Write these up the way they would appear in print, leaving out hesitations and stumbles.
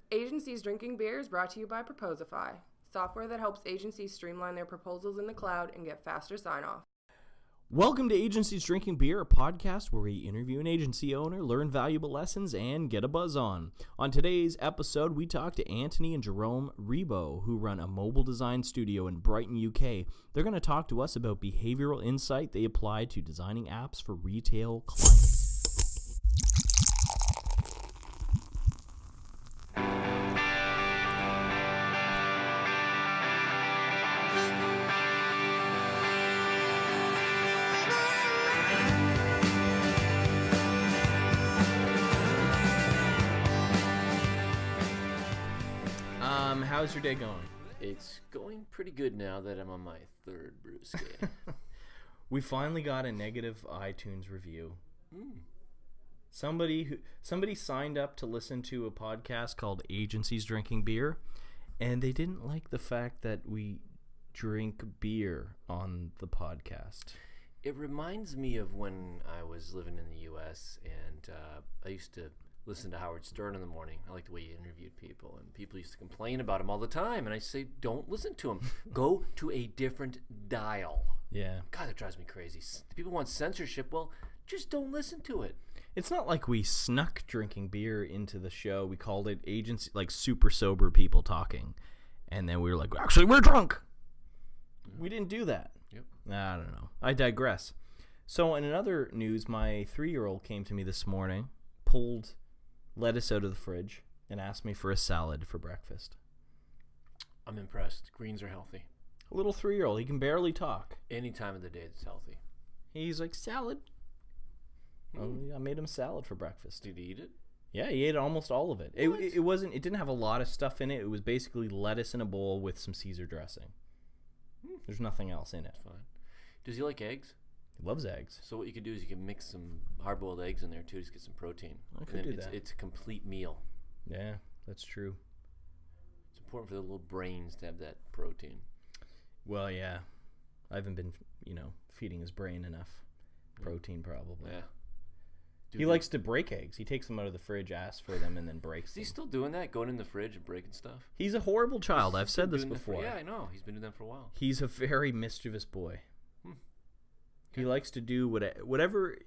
Agencies Drinking Beer is brought to you by Proposify, software that helps agencies streamline their proposals in the cloud and get faster sign-off. Welcome to Agencies Drinking Beer, a podcast where we interview an agency owner, learn valuable lessons, and get a buzz on. On today's episode, we talk to Anthony and Jerome Ribot, who run a mobile design studio in Brighton, UK. They're going to talk to us about behavioral insight they apply to designing apps for retail clients. How's your day going? It's going pretty good now that I'm on my third brewski. We finally got a negative iTunes review. Somebody signed up to listen to a podcast called Agencies Drinking Beer, and they didn't like the fact that we drink beer on the podcast. It reminds me of when I was living in the U.S. and I used to listen to Howard Stern in the morning. I like the way he interviewed people, and people used to complain about him all the time, and I say, don't listen to him. Go to a different dial. Yeah. God, that drives me crazy. People want censorship. Well, just don't listen to it. It's not like we snuck drinking beer into the show. We called it agency, like super sober people talking, and then we were like, actually, we're drunk. We didn't do that. Yep. I don't know. I digress. So in another news, my 3-year-old came to me this morning, pulled lettuce out of the fridge, and asked me for a salad for breakfast. I'm impressed. Greens are healthy. A little 3-year-old. He can barely talk. Any time of the day it's healthy. He's like, salad. Oh, I made him salad for breakfast. Did he eat it? Yeah, he ate almost all of it. It didn't have a lot of stuff in it. It was basically lettuce in a bowl with some Caesar dressing. There's nothing else in it. Fine. Does he like eggs? He loves eggs. So what you could do is you can mix some hard-boiled eggs in there too to get some protein. I could do that. It's a complete meal. Yeah, that's true. It's important for the little brains to have that protein. Well, yeah. I haven't been, feeding his brain enough protein probably. Yeah. He likes to break eggs. He takes them out of the fridge, asks for them, and then breaks them. Is he still doing that? Going in the fridge and breaking stuff? He's a horrible child. I've said this before. Yeah, I know. He's been doing that for a while. He's a very mischievous boy. He likes to do whatever.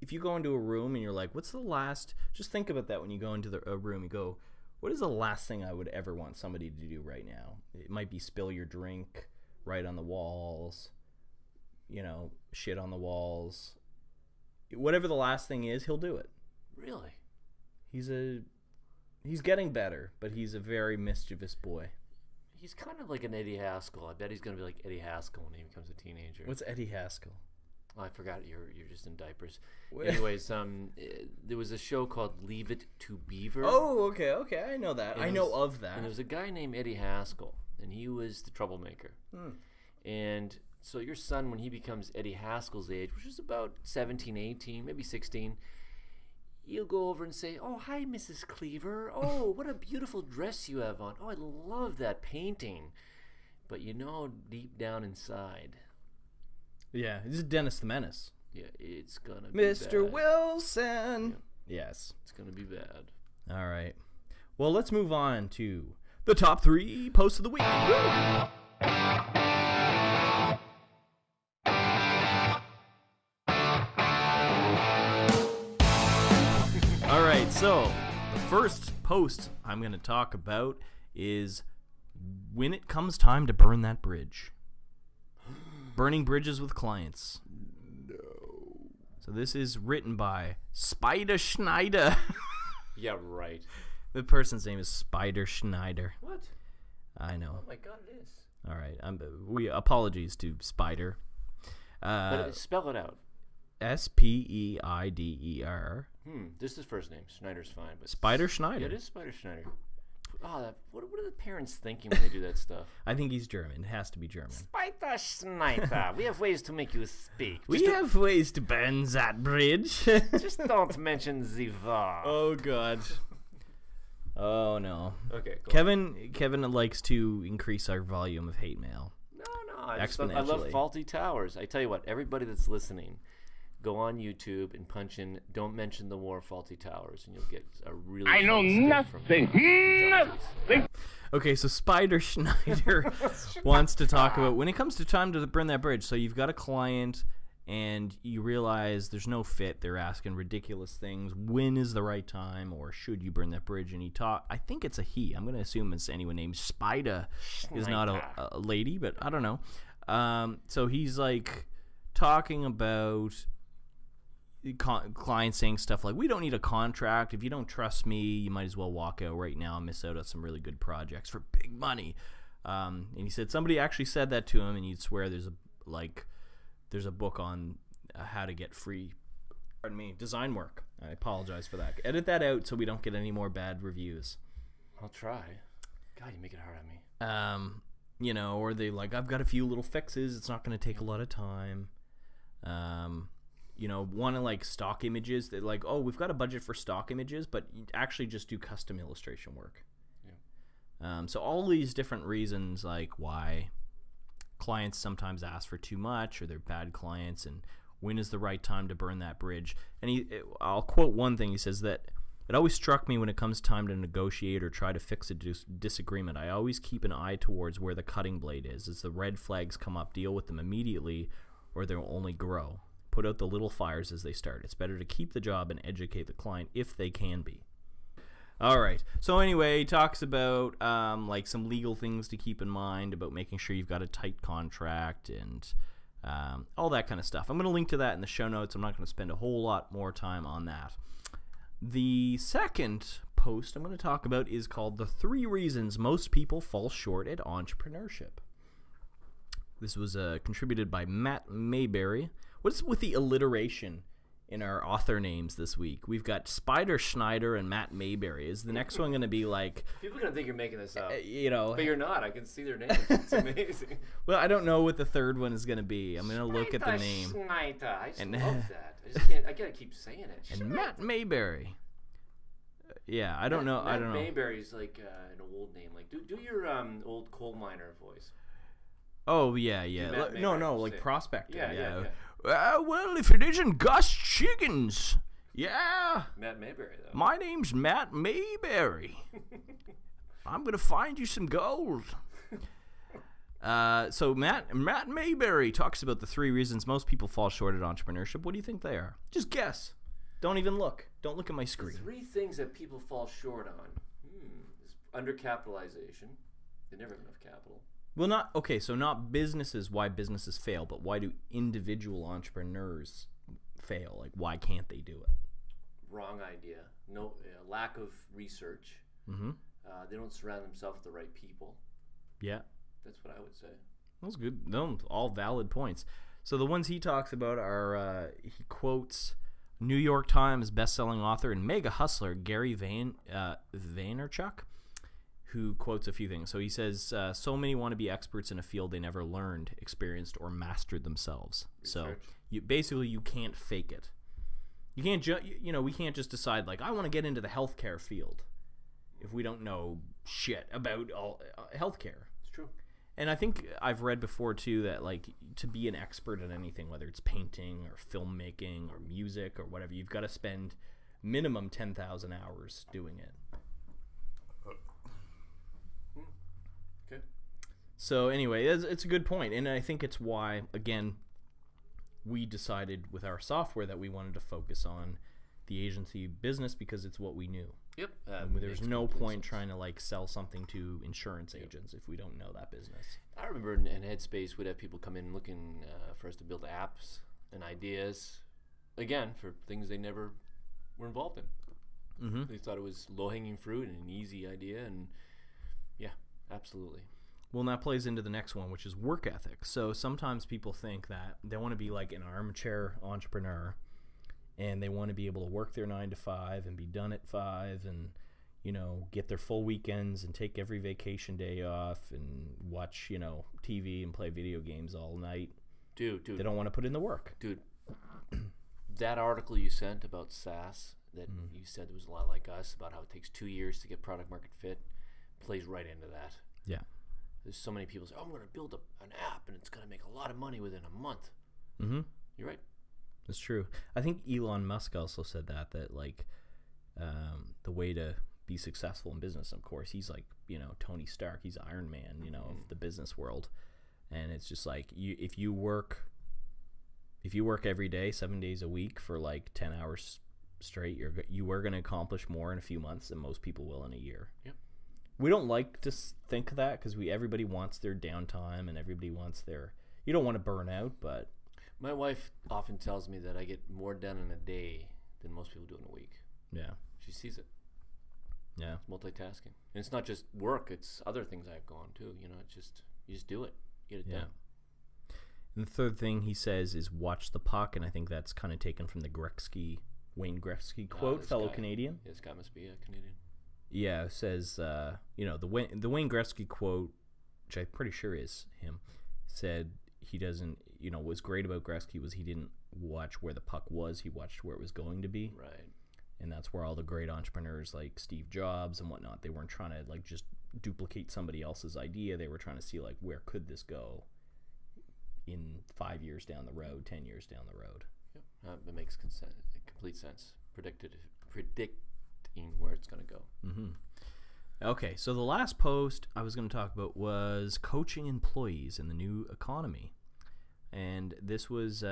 If you go into a room and you're like, what's the last? Just think about that when you go into a room. You go, what is the last thing I would ever want somebody to do right now? It might be spill your drink, write on the walls, shit on the walls. Whatever the last thing is, he'll do it. Really? He's getting better, but he's a very mischievous boy. He's kind of like an Eddie Haskell. I bet he's going to be like Eddie Haskell when he becomes a teenager. What's Eddie Haskell? Oh, I forgot you're just in diapers. Anyways, there was a show called Leave It to Beaver. Oh, okay, I know that. I know of that. And there was a guy named Eddie Haskell, and he was the troublemaker. And so your son, when he becomes Eddie Haskell's age, which is about 17, 18, maybe 16, you'll go over and say, oh, hi, Mrs. Cleaver. Oh, what a beautiful dress you have on. Oh, I love that painting. But deep down inside. Yeah, this is Dennis the Menace. Yeah, it's going to be Mr. bad. Wilson. Yeah. Yes. It's going to be bad. All right. Well, let's move on to the top 3 posts of the week. All right, so the first post I'm going to talk about is when it comes time to burn that bridge. Burning bridges with clients. No. So this is written by Spider Schneider. Yeah, right. The person's name is Spider Schneider. What? I know. Oh my God, it is. All right. Apologies to Spider. But spell it out. Speider. This is his first name. Schneider's fine, but Spider Schneider. Yeah, it is Spider Schneider. Oh, what are the parents thinking when they do that stuff? I think he's German. It has to be German. Spider Schneider. We have ways to make you speak. We have ways to burn that bridge. Just don't mention the var. Oh, God. Oh, no. Okay, cool. Kevin likes to increase our volume of hate mail. No. I love faulty towers. I tell you what, everybody that's listening, go on YouTube and punch in "Don't mention the war, faulty towers," and you'll get a really. I know nothing. Nothing. Okay, so Spider Schneider wants to talk about when it comes to time to burn that bridge. So you've got a client and you realize there's no fit. They're asking ridiculous things. When is the right time, or should you burn that bridge? And I think it's a he. I'm going to assume it's anyone named Spider is not a lady, but I don't know. So he's like talking about clients saying stuff like, we don't need a contract. If you don't trust me, you might as well walk out right now and miss out on some really good projects for big money. And he said somebody actually said that to him, and you'd swear there's a book on how to get free design work. I apologize for that. Edit that out so we don't get any more bad reviews. I'll try. God, you make it hard on me. Or they like, I've got a few little fixes. It's not going to take a lot of time. One of like stock images. They're like, oh, we've got a budget for stock images, but you actually just do custom illustration work. Yeah. So all these different reasons, like why clients sometimes ask for too much, or they're bad clients, and when is the right time to burn that bridge. And I'll quote one thing. He says that it always struck me when it comes time to negotiate or try to fix a disagreement, I always keep an eye towards where the cutting blade is. As the red flags come up, deal with them immediately, or they'll only grow. Put out the little fires as they start. It's better to keep the job and educate the client if they can be. All right. So anyway, he talks about like some legal things to keep in mind about making sure you've got a tight contract and all that kind of stuff. I'm going to link to that in the show notes. I'm not going to spend a whole lot more time on that. The second post I'm going to talk about is called The 3 Reasons Most People Fall Short at Entrepreneurship. This was contributed by Matt Mayberry. What's with the alliteration in our author names this week? We've got Spider Schneider and Matt Mayberry. Is the next one going to be like... People are going to think you're making this up. But you're not. I can see their names. It's amazing. Well, I don't know what the third one is going to be. I'm going to look at the name. Schneider. I just and, love that. I got to keep saying it. And Matt Mayberry. Yeah, I don't know. Matt Mayberry's like an old name. Like do your old coal miner voice. Oh, yeah. No, like say. prospector. Yeah. Well, if it isn't Gus Chiggins. Yeah. Matt Mayberry, though. My name's Matt Mayberry. I'm going to find you some gold. So Matt Mayberry talks about the 3 reasons most people fall short at entrepreneurship. What do you think they are? Just guess. Don't even look. Don't look at my screen. The 3 things that people fall short on. Is undercapitalization. They never have enough capital. Well, not businesses, why businesses fail, but why do individual entrepreneurs fail? Like, why can't they do it? Wrong idea. No, lack of research. Mm-hmm. They don't surround themselves with the right people. Yeah. That's what I would say. That's good. No, all valid points. So the ones he talks about are, he quotes New York Times bestselling author and mega hustler Gary Vaynerchuk, who quotes a few things. So he says, so many want to be experts in a field they never learned, experienced, or mastered themselves. Research. So you can't fake it. You can't we can't just decide, like, I want to get into the healthcare field if we don't know shit about all healthcare. It's true. And I think I've read before, too, that, like, to be an expert at anything, whether it's painting or filmmaking or music or whatever, you've got to spend minimum 10,000 hours doing it. So anyway, it's a good point, and I think it's why, again, we decided with our software that we wanted to focus on the agency business because it's what we knew. Yep. There's no point trying to like sell something to insurance agents if we don't know that business. I remember in Headspace we'd have people come in looking for us to build apps and ideas, again, for things they never were involved in. Mm-hmm. They thought it was low-hanging fruit and an easy idea, and yeah, absolutely. Well, and that plays into the next one, which is work ethic. So sometimes people think that they want to be like an armchair entrepreneur, and they want to be able to work their 9 to 5 and be done at 5 and, get their full weekends and take every vacation day off and watch, TV and play video games all night. Dude. They don't want to put in the work. Dude, that article you sent about SaaS that you said there was a lot like us about how it takes 2 years to get product market fit plays right into that. Yeah. There's so many people say, I'm going to build an app and it's going to make a lot of money within a month. Mm-hmm. You're right. That's true. I think Elon Musk also said that like the way to be successful in business, of course, he's like, Tony Stark, he's Iron Man, of the business world. And it's just like if you work every day, 7 days a week for like 10 hours straight, you are going to accomplish more in a few months than most people will in a year. Yep. We don't like to think of that because everybody wants their downtime and everybody wants you don't want to burn out, but my wife often tells me that I get more done in a day than most people do in a week. Yeah. She sees it. Yeah. It's multitasking. And it's not just work, it's other things I have going too. It's just, you just do it. Get it done. And the third thing he says is watch the puck, and I think that's kind of taken from the Wayne Gretzky quote, fellow Canadian. This guy must be a Canadian. Yeah, it says, the Wayne Gretzky quote, which I'm pretty sure is him, said he doesn't, what's great about Gretzky was he didn't watch where the puck was, he watched where it was going to be. Right. And that's where all the great entrepreneurs like Steve Jobs and whatnot, they weren't trying to like just duplicate somebody else's idea. They were trying to see like, where could this go in 5 years down the road, 10 years down the road. Yep. It makes complete sense. Predicting where it's going to go. Mm-hmm. Okay, so the last post I was going to talk about was coaching employees in the new economy. And this was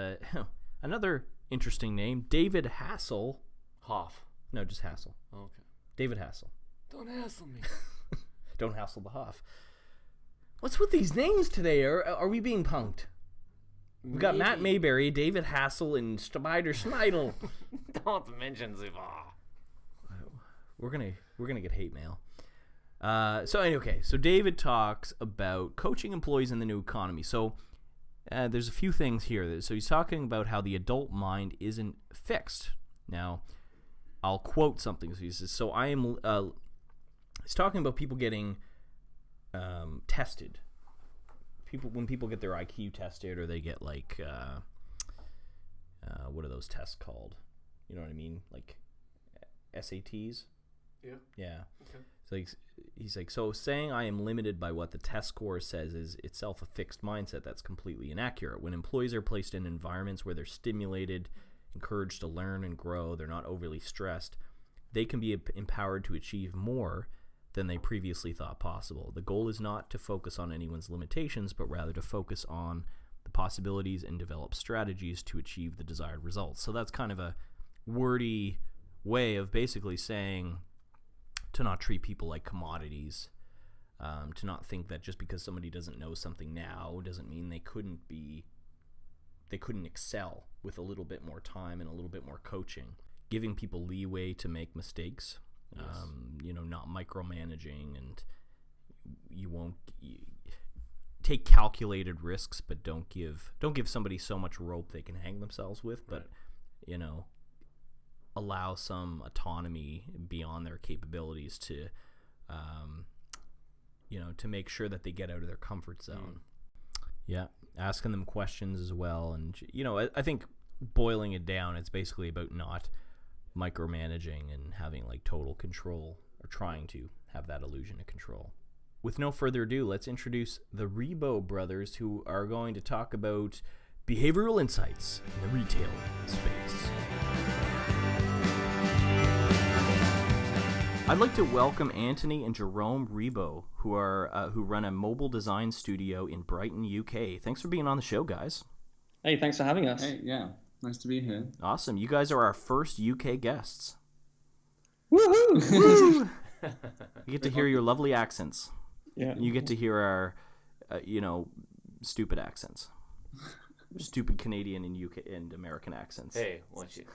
another interesting name, David Hassel. Hoff. No, just Hassel. Oh, okay. David Hassel. Don't hassle me. Don't hassle the Hoff. What's with these names today? Are we being punked? We've got Matt Mayberry, David Hassel, and Spider Schneidel. Don't mention Ziva. We're gonna get hate mail. So David talks about coaching employees in the new economy. So there's a few things here. So he's talking about how the adult mind isn't fixed. Now, I'll quote something. So he says, "So I am." He's talking about people getting tested. When people get their IQ tested, or they get like what are those tests called? You know what I mean? Like SATs. Yeah. Yeah. Okay. So he's like, so saying I am limited by what the test score says is itself a fixed mindset that's completely inaccurate. When employees are placed in environments where they're stimulated, encouraged to learn and grow, they're not overly stressed, they can be empowered to achieve more than they previously thought possible. The goal is not to focus on anyone's limitations, but rather to focus on the possibilities and develop strategies to achieve the desired results. So that's kind of a wordy way of basically saying to not treat people like commodities, to not think that just because somebody doesn't know something now doesn't mean they couldn't excel with a little bit more time and a little bit more coaching. Giving people leeway to make mistakes, yes. Not micromanaging, and you take calculated risks, but don't give somebody so much rope they can hang themselves with, but right. Allow some autonomy beyond their capabilities to make sure that they get out of their comfort zone. Yeah, asking them questions as well. And I think boiling it down, it's basically about not micromanaging and having like total control, or trying to have that illusion of control. With no further ado, let's introduce the Ribot brothers, who are going to talk about behavioral insights in the retail space. I'd like to welcome Anthony and Jerome Ribot, who run a mobile design studio in Brighton, UK. Thanks for being on the show, guys. Hey, thanks for having us. Hey, yeah, nice to be here. Awesome. You guys are our first UK guests. Woohoo! Woo! You get to hear your lovely accents. Yeah. You get to hear our, stupid accents. Stupid Canadian and UK and American accents. Hey, what's you?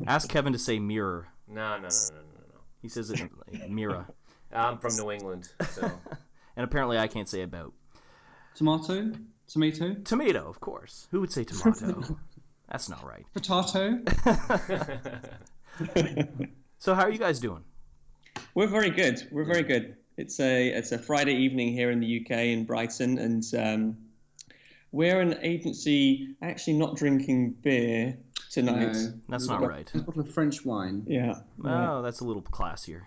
Ask Kevin to say mirror. No. He says it mirror. I'm from New England, so. And apparently I can't say about. Tomato? Tomato, of course. Who would say tomato? That's not right. Potato? So how are you guys doing? We're very good. It's a Friday evening here in the UK in Brighton, and we're an agency actually not drinking beer tonight. No, that's not right. A bottle of French wine. Yeah. Oh, that's a little classier.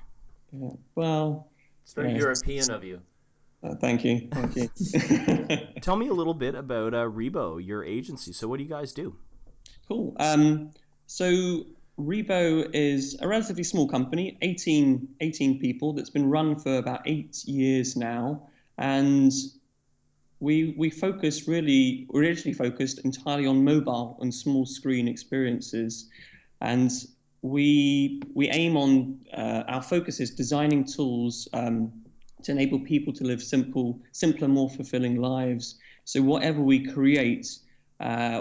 Yeah. Well, it's very European of you. Thank you. Tell me a little bit about Ribot, your agency. So what do you guys do? Cool. So Repo is a relatively small company, 18 people, that's been run for about 8 years now. And we originally focused entirely on mobile and small screen experiences. And we aim on, our focus is designing tools to enable people to live simpler, more fulfilling lives. So whatever we create,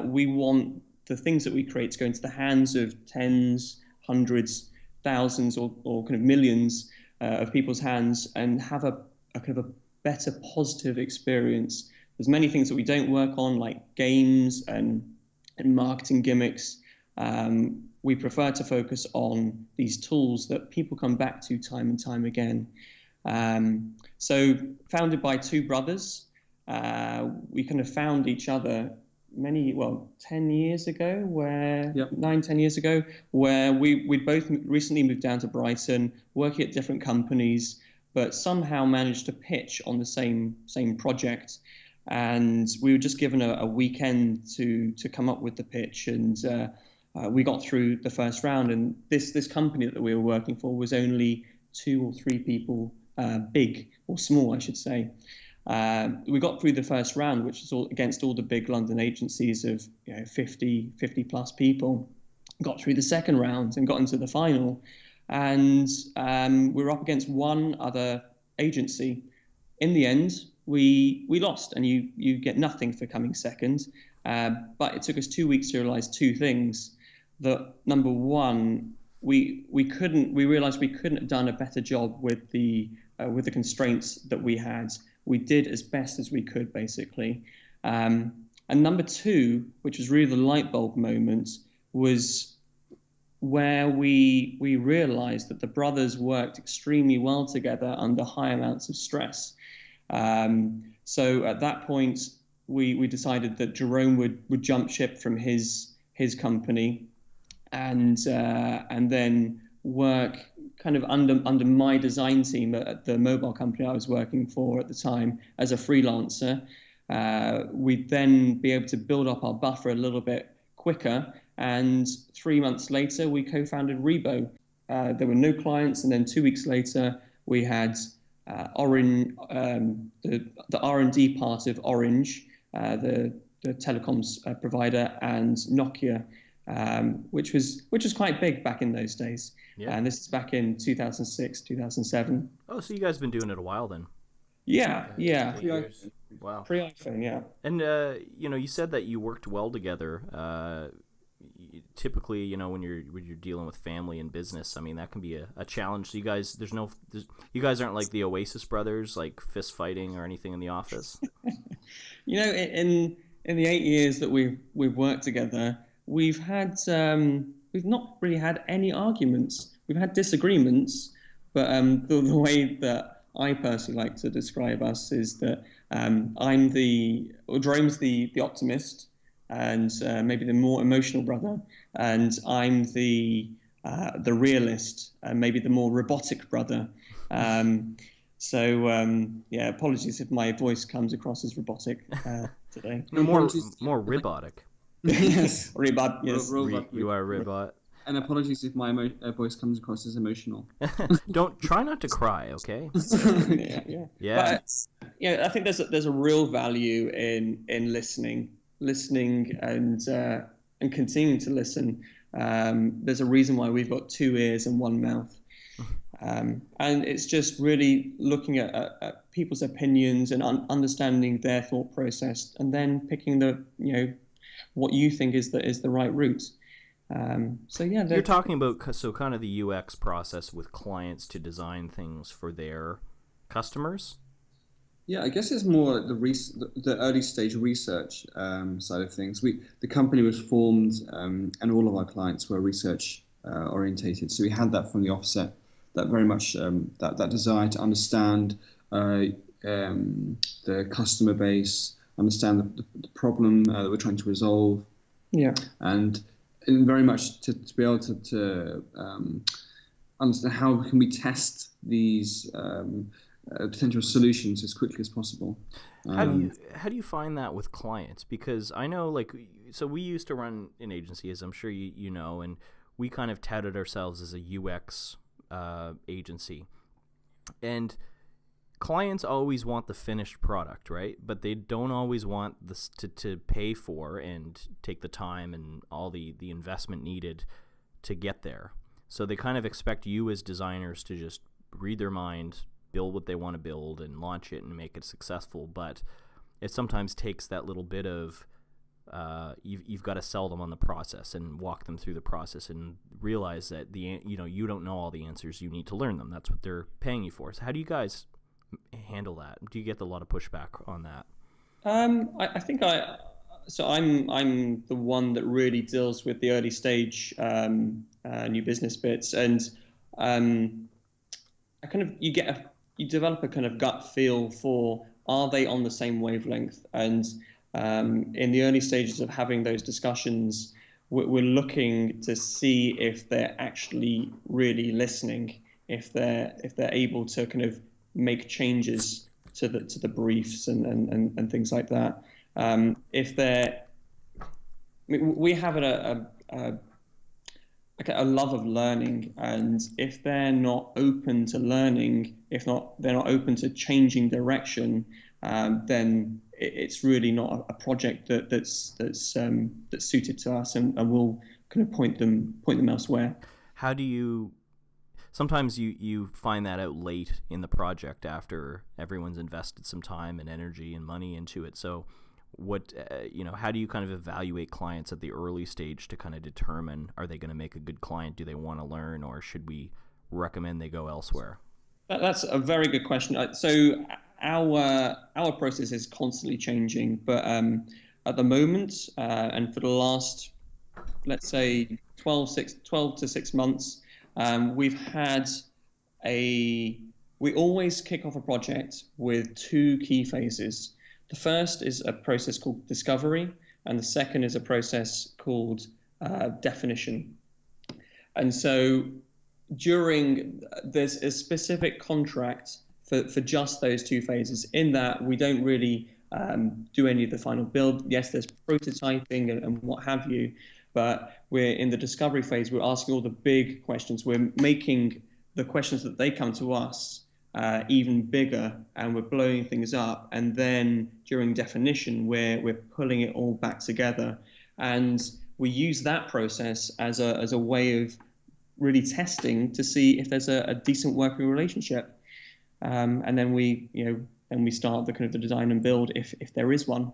we want the things that we create to go into the hands of tens, hundreds, thousands, or kind of millions of people's hands, and have a kind of a better, positive experience. There's many things that we don't work on, like games and marketing gimmicks. We prefer to focus on these tools that people come back to time and time again. So founded by two brothers, we kind of found each other 10 years ago, 9-10 years ago, where we both recently moved down to Brighton, working at different companies, but somehow managed to pitch on the same project. And we were just given a weekend to come up with the pitch, and we got through the first round. And this company that we were working for was only 2 or 3 people big, or small, I should say. We got through the first round, which is against all the big London agencies of 50 plus people. Got through the second round and got into the final, and we were up against one other agency. In the end, we lost, and you get nothing for coming second. But it took us 2 weeks to realize 2 things. That number one, we realized we couldn't have done a better job with the constraints that we had. We did as best as we could, basically. And number 2, which was really the light bulb moment, was where we realized that the brothers worked extremely well together under high amounts of stress. So at that point, we decided that Jerome would jump ship from his company and then work kind of under my design team at the mobile company I was working for at the time as a freelancer. We'd then be able to build up our buffer a little bit quicker. And 3 months later, we co-founded Repo. There were no clients. And then 2 weeks later, we had Orange, the R&D part of Orange, the telecoms provider, and Nokia, which was quite big back in those days. Yeah. And this is back in 2006, 2007. Oh, so you guys have been doing it a while then? Yeah. Wow. Pre-iPhone, yeah. And you said that you worked well together. Typically, when you're dealing with family and business, I mean, that can be a challenge. So you guys, you guys aren't like the Oasis brothers, like fist fighting or anything in the office. In the 8 years that we've worked together, we've not really had any arguments. We've had disagreements, but the way that I personally like to describe us is that Jerome's the optimist, and maybe the more emotional brother, and I'm the realist, and maybe the more robotic brother. Apologies if my voice comes across as robotic today. More robotic. Yes, Ribot. Yes, you are Ribot. And apologies if my voice comes across as emotional. Try not to cry, okay? Yeah. But I think there's a real value in listening and continuing to listen. There's a reason why we've got 2 ears and 1 mouth, and it's just really looking at people's opinions and understanding their thought process, and then picking what you think is the right route. You're talking about kind of the UX process with clients to design things for their customers. Yeah, I guess it's more the early stage research side of things. The company was formed, and all of our clients were research orientated. So we had that from the offset. That very much that desire to understand the customer base, understand the problem that we're trying to resolve. Yeah, and very much to be able to understand how can we test these potential solutions as quickly as possible. How do you find that with clients? Because I know, like, so we used to run an agency, as I'm sure you know, and we kind of touted ourselves as a UX agency. And clients always want the finished product, right? But they don't always want this to pay for and take the time and all the investment needed to get there. So they kind of expect you as designers to just read their mind, build what they want to build, and launch it and make it successful. But it sometimes takes that little bit of you've got to sell them on the process and walk them through the process and realize that you don't know all the answers. You need to learn them. That's what they're paying you for. So how do you guys handle that? Do you get a lot of pushback on that? I think I'm the one that really deals with the early stage new business bits, and you develop a kind of gut feel for, are they on the same wavelength? And in the early stages of having those discussions, we're looking to see if they're actually really listening, if they're able to kind of make changes to the briefs and things like that. We have a love of learning, and if they're not open to learning, they're not open to changing direction, then it's really not a project that's suited to us, and we'll kind of point them elsewhere. How do you? Sometimes you find that out late in the project after everyone's invested some time and energy and money into it. So what how do you kind of evaluate clients at the early stage to kind of determine, are they going to make a good client? Do they want to learn, or should we recommend they go elsewhere? That's a very good question. So our process is constantly changing, but at the moment and for the last, let's say 12 to 6 months, we always kick off a project with 2 key phases. The first is a process called discovery, and the second is a process called definition. And so there's a specific contract for just those 2 phases. In that, we don't really do any of the final build. Yes, there's prototyping and what have you, but we're in the discovery phase. We're asking all the big questions. We're making the questions that they come to us even bigger, and we're blowing things up. And then during definition, we're pulling it all back together. And we use that process as a way of really testing to see if there's a decent working relationship. And then we start the kind of the design and build if there is one,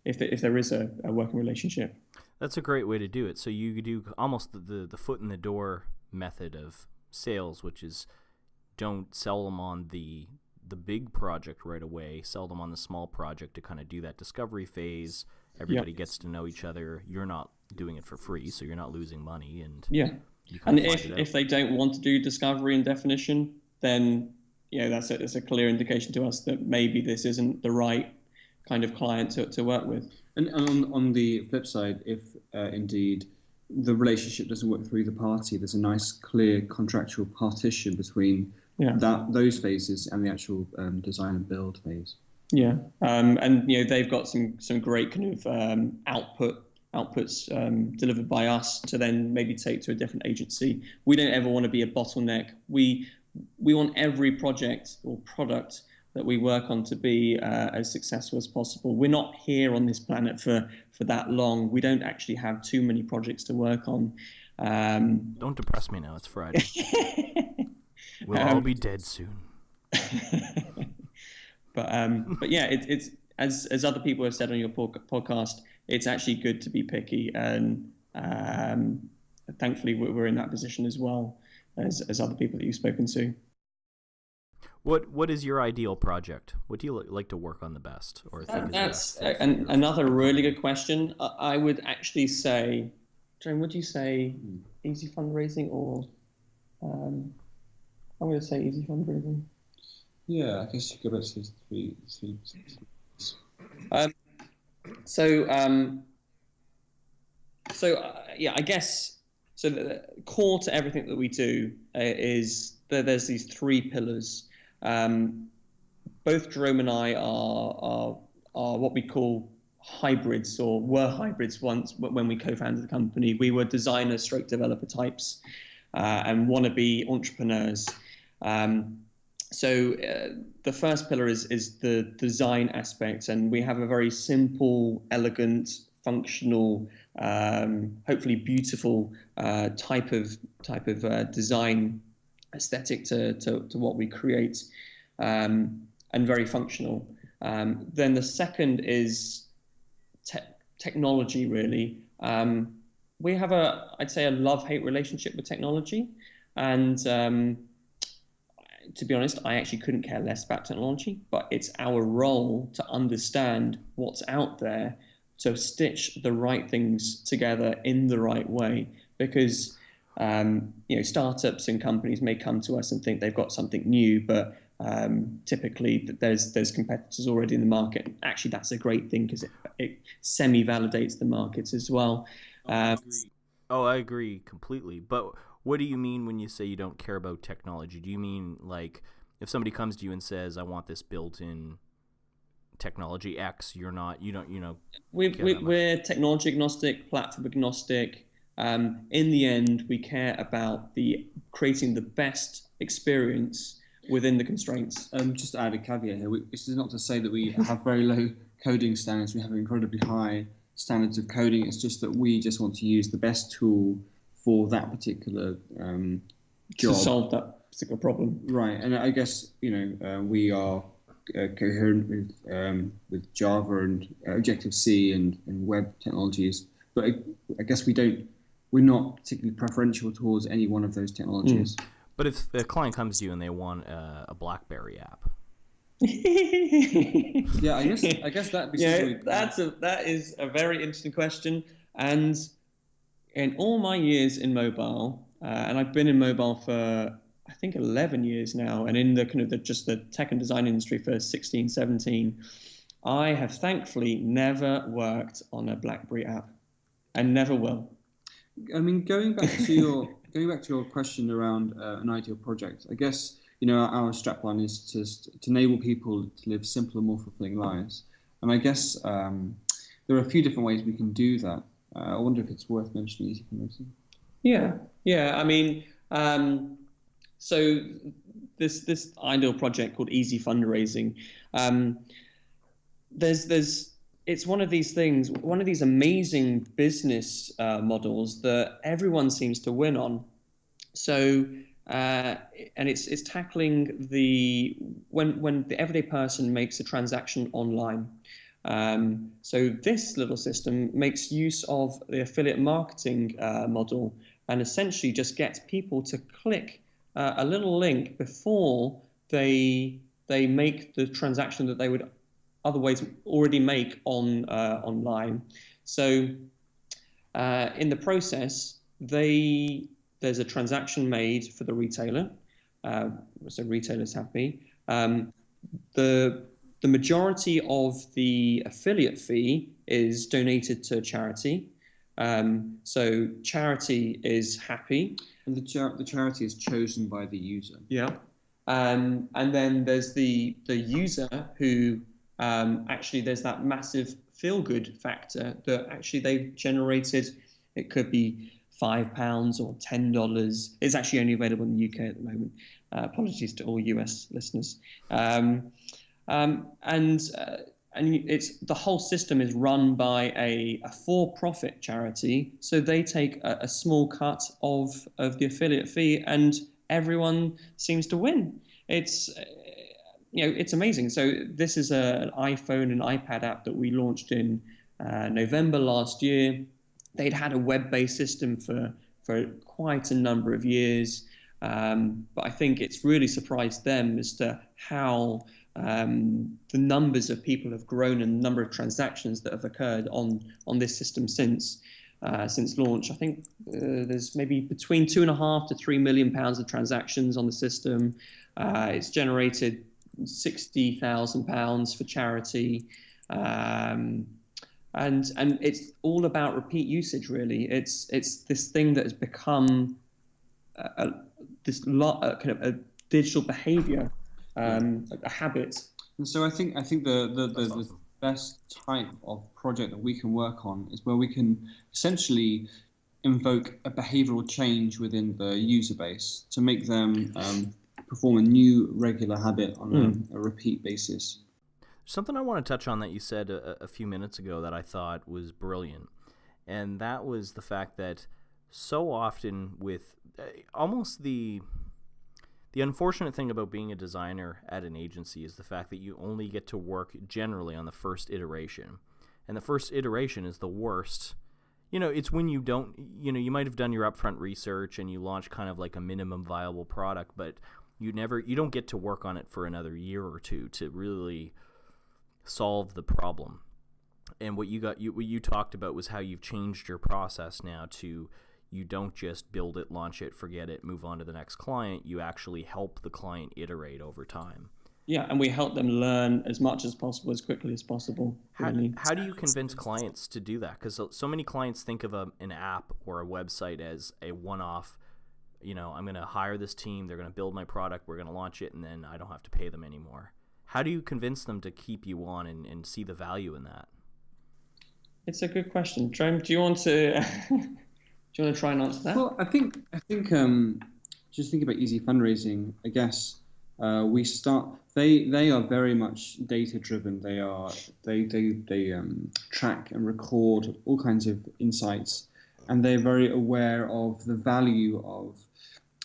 if there is a working relationship. That's a great way to do it. So you do almost the foot in the door method of sales, which is don't sell them on the big project right away. Sell them on the small project to kind of do that discovery phase. Everybody gets to know each other. You're not doing it for free, so you're not losing money. And and if they don't want to do discovery and definition, then that's a clear indication to us that maybe this isn't the right kind of client to work with. And on the flip side, if indeed the relationship doesn't work for either party, there's a nice clear contractual partition between those phases and the actual design and build phase. And they've got some great kind of outputs delivered by us to then maybe take to a different agency. We don't ever want to be a bottleneck. We want every project or product that we work on to be as successful as possible. We're not here on this planet for that long. We don't actually have too many projects to work on. Don't depress me now. It's Friday. We'll all be dead soon. But yeah, it's as other people have said on your podcast, it's actually good to be picky, and thankfully we're in that position as well as other people that you've spoken to. What is your ideal project? What do you like to work on the best, or think that's another really good question. I would actually say, Jerome, would you say easy fundraising or? I'm going to say easy fundraising. Yeah, I guess you could go back to three. I guess so. The core to everything that we do is that there's these 3 pillars. Both Jerome and I are what we call hybrids, or were hybrids once when we co-founded the company. We were designer stroke developer types and wannabe entrepreneurs. So the first pillar is the design aspect, and we have a very simple, elegant, functional, hopefully beautiful type of design aesthetic to what we create, and very functional. Then the second is technology, really. We have I'd say a love-hate relationship with technology, and to be honest, I actually couldn't care less about technology, but it's our role to understand what's out there, to stitch the right things together in the right way, because startups and companies may come to us and think they've got something new, but typically there's competitors already in the market. Actually, that's a great thing because it semi-validates the markets as well. I agree completely. But what do you mean when you say you don't care about technology? Do you mean like if somebody comes to you and says, I want this built-in technology X, you don't we're technology agnostic, platform agnostic. In the end, we care about creating the best experience within the constraints. Just to add a caveat here, this is not to say that we have very low coding standards. We have incredibly high standards of coding. It's just that we just want to use the best tool for that particular job. To solve that particular problem. Right, and I guess we are coherent with Java and Objective-C and web technologies, but I guess we're not particularly preferential towards any one of those technologies. But if a client comes to you and they want a BlackBerry app, yeah, I guess that'd be that is a very interesting question. And in all my years in mobile, and I've been in mobile for I think 11 years now, and in the kind of just the tech and design industry for 16, 17, I have thankfully never worked on a BlackBerry app, and never will. I mean, going back to your question around an ideal project, I guess our strapline is to enable people to live simpler, more fulfilling lives, and I guess there are a few different ways we can do that. I wonder if it's worth mentioning easy fundraising. Yeah. I mean, so this ideal project called Easy Fundraising, it's one of these things, one of these amazing business models that everyone seems to win on. So, and it's tackling when the everyday person makes a transaction online. So this little system makes use of the affiliate marketing model, and essentially just gets people to click a little link before they make the transaction that they would otherwise already make online. So in the process, there's a transaction made for the retailer, so retailer's happy. The majority of the affiliate fee is donated to charity. So charity is happy. And the charity is chosen by the user. Yeah. And then there's the user who actually there's that massive feel-good factor that actually they've generated. It could be £5 or $10. It's actually only available in the UK at the moment. Apologies to all US listeners. And it's the whole system is run by a for-profit charity, so they take a small cut of the affiliate fee, and everyone seems to win. It's it's amazing. So this is an iPhone and iPad app that we launched in November last year. They'd had a web-based system for quite a number of years, but I think it's really surprised them as to how the numbers of people have grown and the number of transactions that have occurred on this system since launch. I think there's maybe between £2.5 to £3 million of transactions on the system. It's generated £60,000 for charity, and it's all about repeat usage. Really, it's this thing that has become kind of a digital behaviour. A habit. And so I think the best type of project that we can work on is where we can essentially invoke a behavioral change within the user base to make them perform a new regular habit on a repeat basis. Something I want to touch on that you said a few minutes ago that I thought was brilliant, and that was the fact that so often with almost the unfortunate thing about being a designer at an agency is the fact that you only get to work generally on the first iteration, and the first iteration is the worst. It's when you don't, you might have done your upfront research and you launch kind of like a minimum viable product, but you don't get to work on it for another year or two to really solve the problem. And what you talked about was how you've changed your process now to, you don't just build it, launch it, forget it, move on to the next client. You actually help the client iterate over time. Yeah, and we help them learn as much as possible, as quickly as possible. How do you convince clients to do that? Because so many clients think of an app or a website as a one-off. I'm going to hire this team, they're going to build my product, we're going to launch it, and then I don't have to pay them anymore. How do you convince them to keep you on and see the value in that? It's a good question. Jerome, do you want to try and answer that? Well, I think just think about easy fundraising. I guess we start. They are very much data driven. They track and record all kinds of insights, and they're very aware of the value of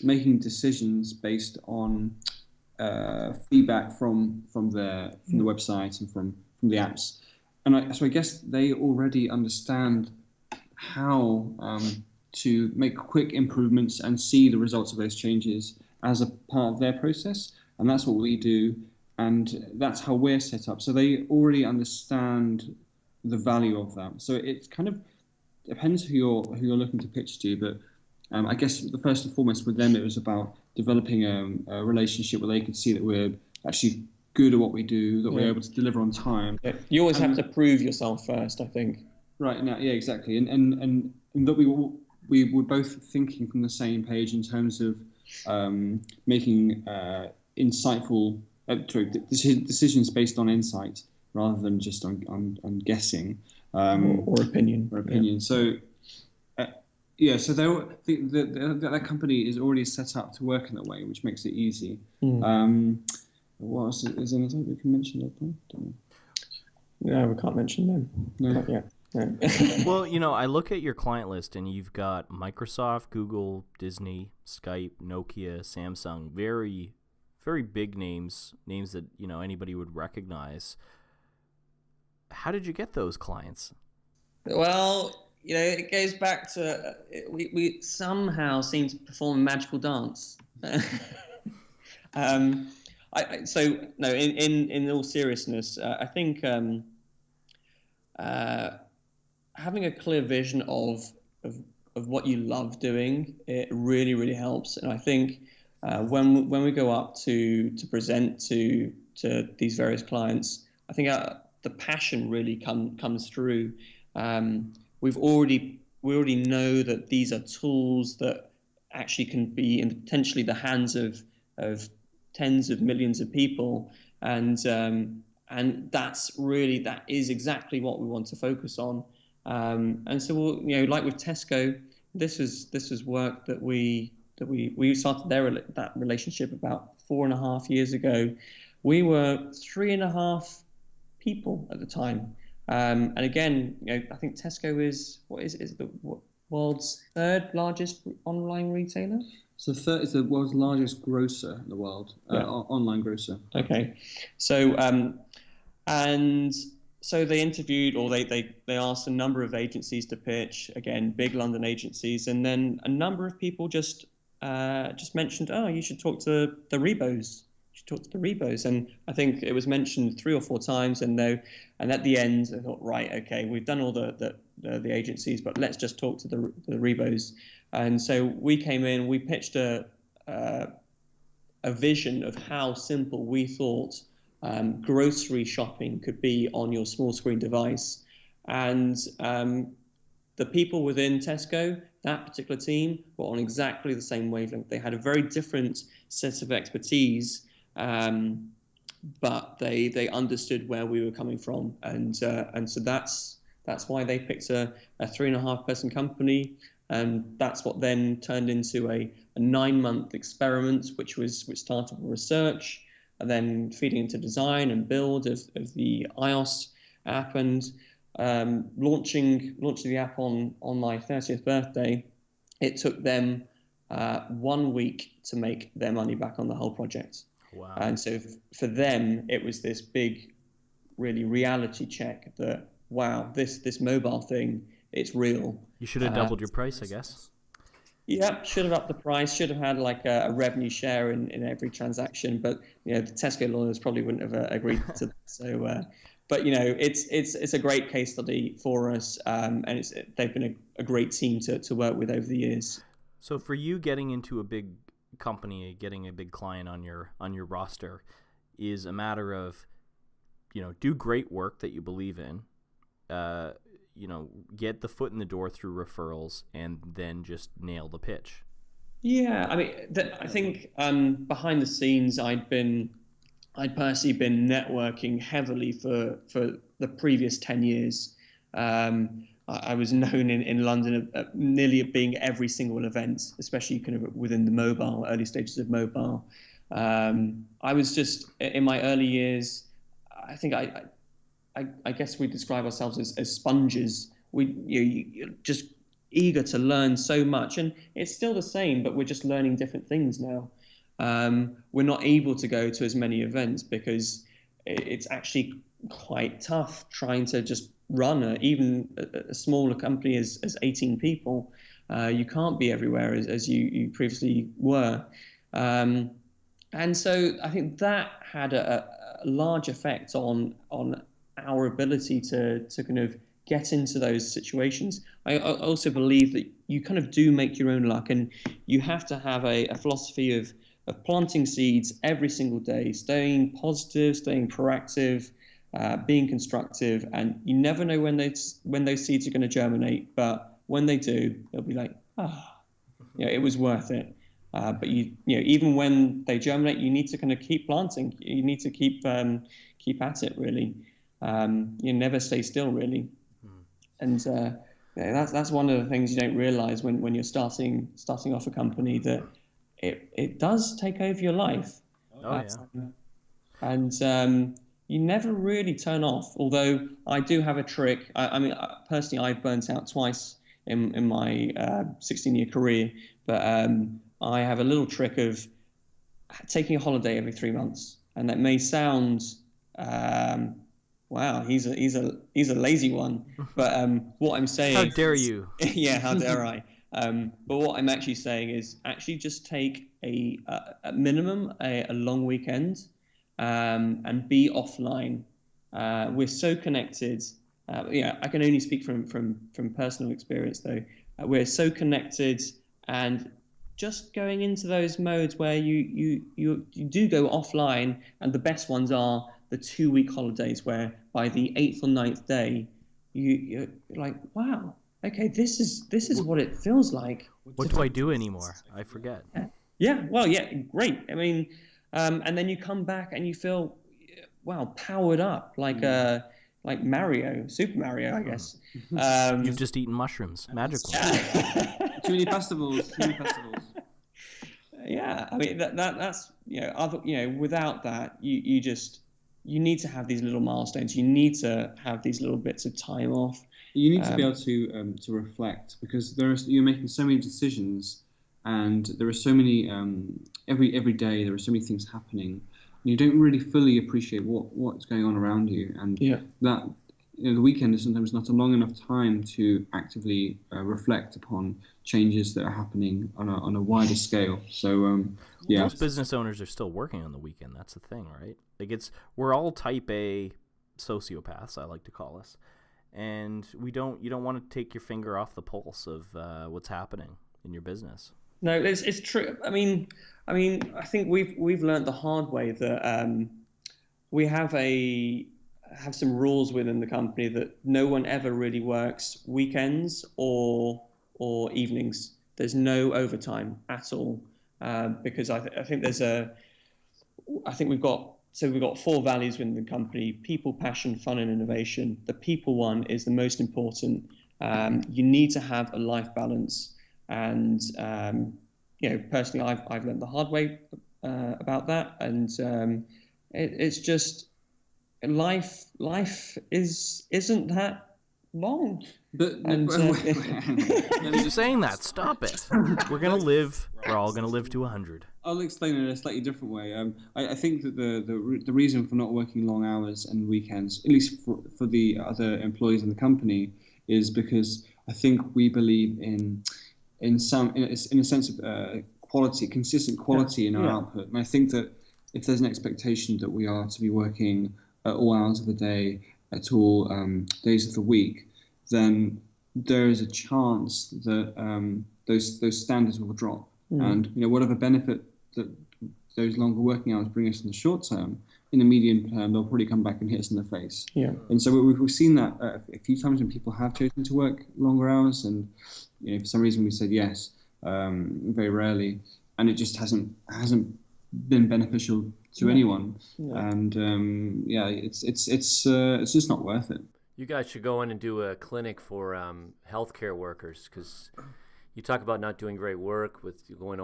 making decisions based on feedback from the website and from the apps. And so I guess they already understand how to make quick improvements and see the results of those changes as a part of their process. And that's what we do. And that's how we're set up. So they already understand the value of that. So it kind of depends who you're looking to pitch to. But I guess the first and foremost with them, it was about developing a relationship where they could see that we're actually good at what we do, that we're able to deliver on time. Yeah. You always have to prove yourself first, I think. Right. Now, yeah, exactly. And that we were both thinking from the same page in terms of making insightful decisions based on insight rather than just on guessing or opinion. Yeah. So so that company is already set up to work in that way, which makes it easy. What else is there anything we can mention? No, we can't mention them. No. Not yet. No. Well, I look at your client list and you've got Microsoft, Google, Disney, Skype, Nokia, Samsung, very, very big names that, anybody would recognize. How did you get those clients? Well, it goes back to we somehow seem to perform a magical dance. In all seriousness, I think having a clear vision of what you love doing, it really, really helps. And I think when we go up to present to these various clients, I think the passion really comes through. We already know that these are tools that actually can be in potentially the hands of tens of millions of people, and that is exactly what we want to focus on. And so like with Tesco, this was work that we started that relationship about 4.5 years ago. We were 3.5 people at the time. And again, I think Tesco is the world's third largest online retailer. So third is the world's largest grocer in the world, online grocer. Okay, so and so they interviewed, or they asked a number of agencies to pitch, again, big London agencies, and then a number of people just mentioned, you should talk to the Rebos. And I think it was mentioned 3 or 4 times, and at the end I thought, right, okay, we've done all the agencies, but let's just talk to the Rebos. And so we came in, we pitched a vision of how simple we thought grocery shopping could be on your small screen device. And the people within Tesco, that particular team, were on exactly the same wavelength. They had a very different set of expertise, but they understood where we were coming from, and so that's why they picked a 3.5-person company, and that's what then turned into a 9-month experiment, which started with research, and then feeding into design and build of the iOS app, and launching the app on my 30th birthday. It took them 1 week to make their money back on the whole project. Wow. And so for them, it was this big, really reality check that, wow, this mobile thing, it's real. You should have doubled your price, I guess. Yeah, should have upped the price, should have had like a revenue share in every transaction, but the Tesco lawyers probably wouldn't have agreed to that. So, but it's a great case study for us, and they've been a great team to work with over the years. So for you, getting into a big company, getting a big client on your roster is a matter of, do great work that you believe in, get the foot in the door through referrals, and then just nail the pitch. Yeah, I mean, I think behind the scenes, I'd personally been networking heavily for the previous 10 years. I was known in London at nearly being every single event, especially kind of within the early stages of mobile. I was just, in my early years, I think I guess we describe ourselves as sponges. You're just eager to learn so much, and it's still the same, but we're just learning different things now. We're not able to go to as many events because it's actually quite tough trying to just run even a smaller company as 18 people. You can't be everywhere as you previously were. And so I think that had a large effect on our ability to kind of get into those situations. I also believe that you kind of do make your own luck, and you have to have a philosophy of planting seeds every single day, staying positive, staying proactive, being constructive, and you never know when those seeds are going to germinate, but when they do, they'll be like, it was worth it. But even when they germinate, you need to kind of keep planting. You need to keep at it, really. You never stay still, really. And that's one of the things you don't realize when you're starting off a company, that it does take over your life. And you never really turn off. Although I do have a trick. I mean, personally, I've burnt out twice in my 16-year career, but I have a little trick of taking a holiday every 3 months, and that may sound, wow, he's a lazy one. But what I'm saying, how dare you? Yeah, how dare I? But what I'm actually saying is actually just take a minimum a long weekend, and be offline. We're so connected. I can only speak from personal experience, though. We're so connected, and just going into those modes where you do go offline, and the best ones are the 2-week holidays, where by the 8th or 9th day, you're like, wow, okay, this is what it feels like. What do I do anymore? I forget. Yeah, well, yeah, great. I mean, and then you come back and you feel, wow, powered up like Mario, Super Mario, I guess. You've just eaten mushrooms, magical. Too many festivals. Yeah, I mean that's without that you need to have these little milestones. You need to have these little bits of time off. You need to be able to reflect, because you're making so many decisions, and there are so many every day there are so many things happening. You don't really fully appreciate what's going on around you, and that the weekend is sometimes not a long enough time to actively reflect upon changes that are happening on a wider scale. So most business owners are still working on the weekend. That's the thing, right? Like we're all type A sociopaths, I like to call us, and you don't want to take your finger off the pulse of what's happening in your business. No, it's true. I mean, I think we've learned the hard way that we have some rules within the company that no one ever really works weekends or evenings. There's no overtime at all, because I think we've got so we've got 4 values within the company: people, passion, fun, and innovation. The people one is the most important. You need to have a life balance, and personally, I've learned the hard way about that, and it's just life isn't that long. But Keep saying that. Stop it. We're all gonna live to 100. I'll explain it in a slightly different way. I think that the reason for not working long hours and weekends, at least for the other employees in the company, is because I think we believe in a sense of quality, consistent quality in our output. And I think that if there's an expectation that we are to be working at all hours of the day, at all days of the week, then there is a chance that those standards will drop. And whatever benefit that those longer working hours bring us in the short term, in the medium term, they'll probably come back and hit us in the face. Yeah. And so we've seen that a few times when people have chosen to work longer hours, and for some reason we said yes, very rarely, and it just hasn't been beneficial to anyone. Yeah. And it's just not worth it. You guys should go in and do a clinic for healthcare workers, because you talk about not doing great work with going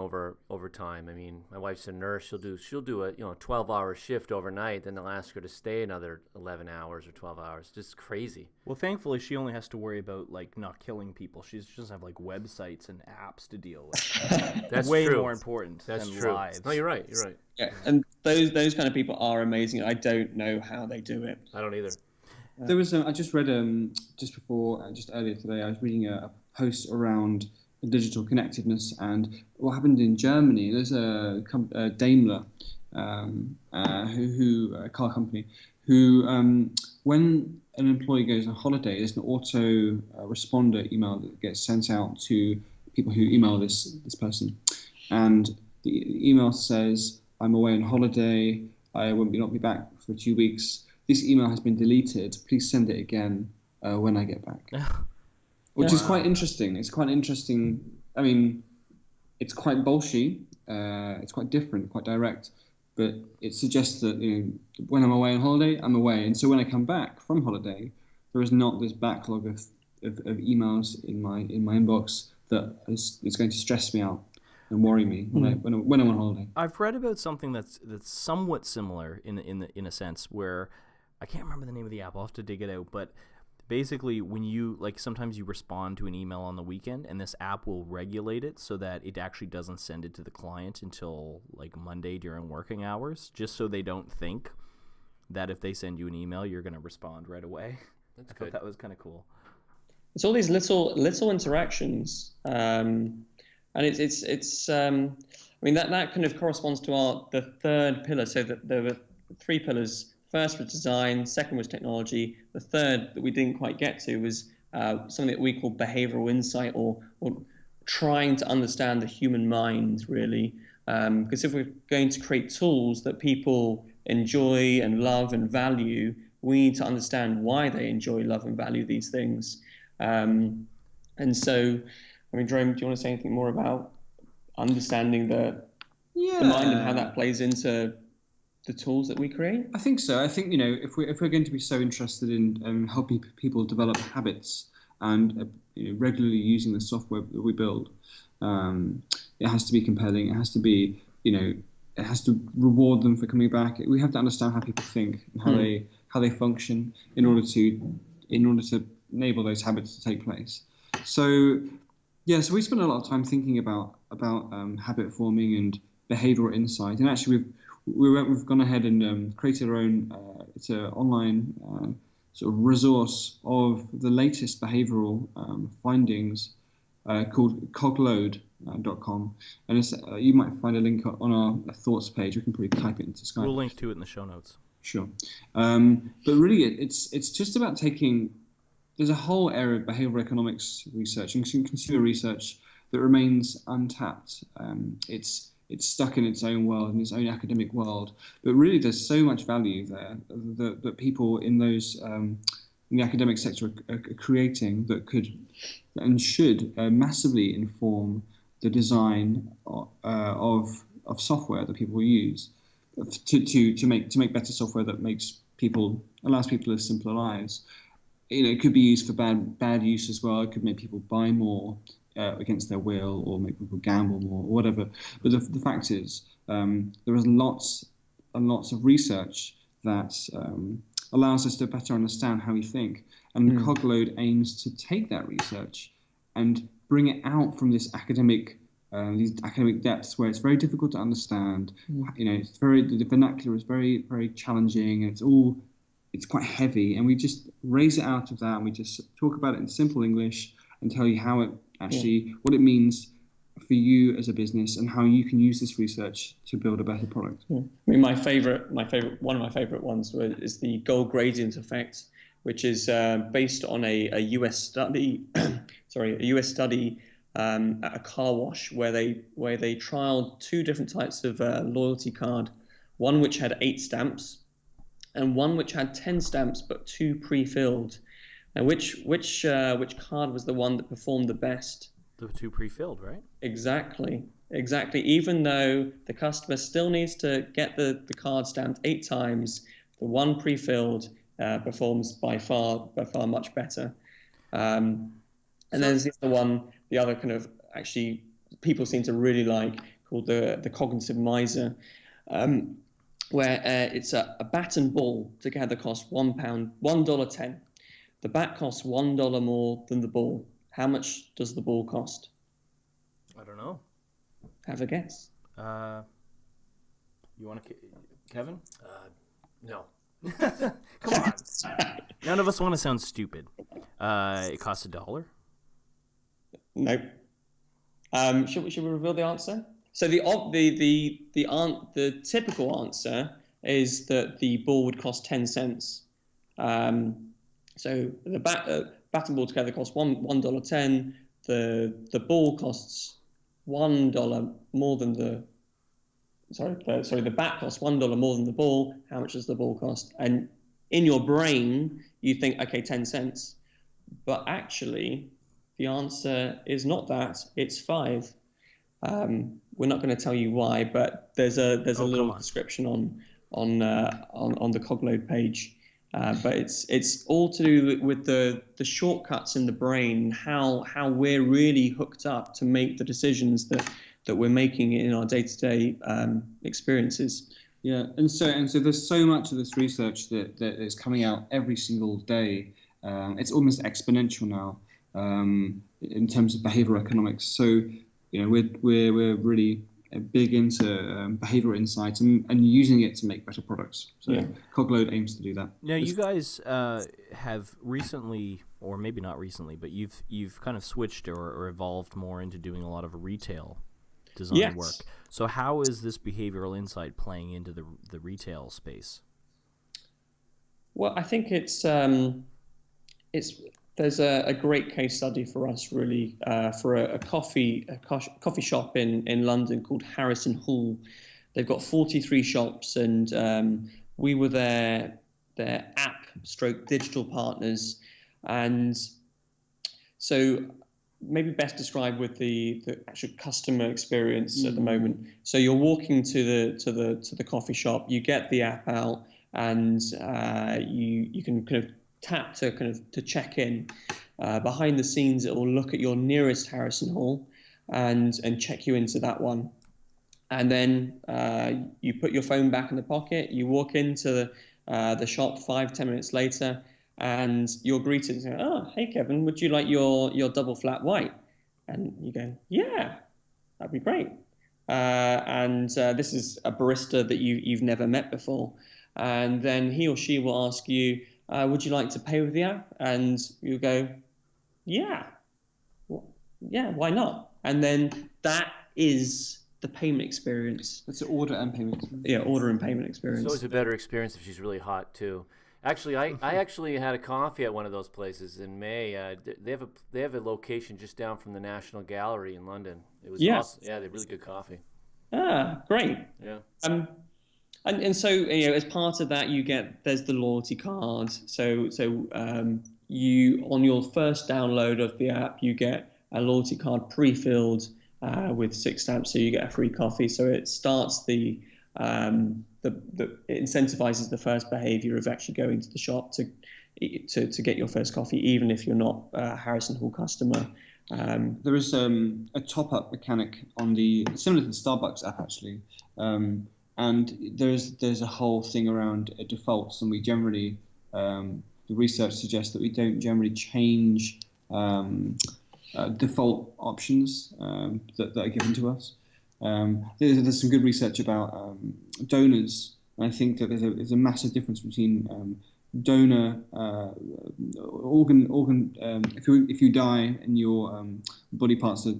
overtime. I mean, my wife's a nurse. She'll do a 12-hour shift overnight. Then they'll ask her to stay another 11 hours or 12 hours. Just crazy. Well, thankfully, she only has to worry about not killing people. She doesn't have websites and apps to deal with. That's way more important than lives. No, you're right. You're right. Yeah, and those kind of people are amazing. I don't know how they do it. I don't either. There was I just read just earlier today. I was reading a post around digital connectedness and what happened in Germany. There's a Daimler, a car company, who when an employee goes on holiday, there's an auto responder email that gets sent out to people who email this person, and the email says, "I'm away on holiday. I won't not be back for 2 weeks. This email has been deleted. Please send it again when I get back." Which is quite interesting. It's quite interesting. I mean, it's quite bolshy. It's quite different, quite direct. But it suggests that when I'm away on holiday, I'm away. And so when I come back from holiday, there is not this backlog of emails in my inbox that is going to stress me out and worry me when I'm on holiday. I've read about something that's somewhat similar in a sense, where I can't remember the name of the app. I'll have to dig it out, but basically, when you sometimes you respond to an email on the weekend, and this app will regulate it so that it actually doesn't send it to the client until Monday during working hours, just so they don't think that if they send you an email, you're going to respond right away. I thought that was kind of cool. It's all these little interactions, and it's. I mean that kind of corresponds to the third pillar. So that there were 3 pillars. First was design, second was technology. The third that we didn't quite get to was something that we call behavioral insight, or trying to understand the human mind, really. Because if we're going to create tools that people enjoy and love and value, we need to understand why they enjoy, love, and value these things. And so, I mean, Jerome, do you want to say anything more about understanding the mind and how that plays into the tools that we create? I think so. I think if we're going to be so interested in helping people develop habits and regularly using the software that we build, it has to be compelling. It has to be it has to reward them for coming back. We have to understand how people think and how they function in order to enable those habits to take place. So so we spend a lot of time thinking about habit forming and behavioral insight, and actually we've gone ahead and created our own. It's an online sort of resource of the latest behavioral findings called cogload.com, and it's, you might find a link on our thoughts page. We can probably type it into Skype. We'll link to it in the show notes. Sure, but really, it's just about taking. There's a whole area of behavioral economics research and consumer research that remains untapped. It's stuck in its own world, in its own academic world. But really, there's so much value there that people in those in the academic sector are creating that could and should massively inform the design of software that people use. to make better software that allows people to live simpler lives. It could be used for bad use as well. It could make people buy more against their will, or make people gamble more, or whatever. But the fact is, there is lots and lots of research that allows us to better understand how we think. And the Cogload aims to take that research and bring it out from these academic depths where it's very difficult to understand. The vernacular is very, very challenging, and it's quite heavy. And we just raise it out of that, and we just talk about it in simple English and tell you how it actually, what it means for you as a business, and how you can use this research to build a better product. I mean, one of my favorite ones is the goal gradient effect, which is based on a US study. A US study at a car wash where they trialed two different types of loyalty card, one which had 8 stamps, and one which had 10 stamps but 2 pre-filled. Now, which card was the one that performed the best? The 2 pre-filled, right? Exactly. Even though the customer still needs to get the card stamped 8 times, the one pre-filled performs by far much better. And then there's the other kind of actually people seem to really like, called the cognitive miser, where it's a bat and ball together cost $1.10. The bat costs $1 more than the ball. How much does the ball cost? I don't know. Have a guess. You want to, Kevin? No. Come on. None of us want to sound stupid. It costs $1. Nope. Should we reveal the answer? So the typical answer is that the ball would cost 10 cents. So the bat and ball together costs $1.10. The ball costs $1 more than the bat costs $1 more than the ball. How much does the ball cost? And in your brain, you think, okay, 10 cents. But actually, the answer is not that. It's 5. We're not going to tell you why, but there's a little description on the Cogload page. But it's all to do with the shortcuts in the brain, how we're really hooked up to make the decisions that we're making in our day-to-day experiences. Yeah, and so there's so much of this research that is coming out every single day. It's almost exponential now in terms of behavioral economics. So we're really big into behavioral insights and using it to make better products. So Cogload aims to do that. Now, you guys have recently, or maybe not recently, but you've kind of switched or evolved more into doing a lot of retail design work. So how is this behavioral insight playing into the retail space? Well, I think there's a great case study for us, really, for a coffee shop in London called Harrison Hall. They've got 43 shops, and we were their app/digital partners. And so maybe best described with the actual customer experience at the moment. So you're walking to the coffee shop, you get the app out, and you can kind of tap to check in. Behind the scenes, it will look at your nearest Harrison Hall and check you into that one. And then you put your phone back in the pocket, you walk into the shop 5-10 minutes later, and you're greeted and say, "Oh, hey Kevin, would you like your double flat white?" And you go, "Yeah, that'd be great." And this is a barista that you've never met before. And then he or she will ask you, "Would you like to pay with the app?" And you go, "Yeah, why not?" And then that is the payment experience. It's an order and payment experience. Yeah, order and payment experience. It's always a better experience if she's really hot too. Actually, I actually had a coffee at one of those places in May. They have a location just down from the National Gallery in London. It was awesome. Yeah, they have really good coffee. Ah, great. Yeah. And so as part of that, there's the loyalty card. So you, on your first download of the app, you get a loyalty card pre-filled with 6 stamps, so you get a free coffee. So it starts the it incentivizes the first behavior of actually going to the shop to get your first coffee, even if you're not a Harrison Hall customer. There is a top-up mechanic similar to the Starbucks app actually, and there's a whole thing around defaults, and we generally the research suggests that we don't generally change default options that are given to us. There's some good research about donors, and I think that there's a massive difference between donor organ. If you die and your body parts are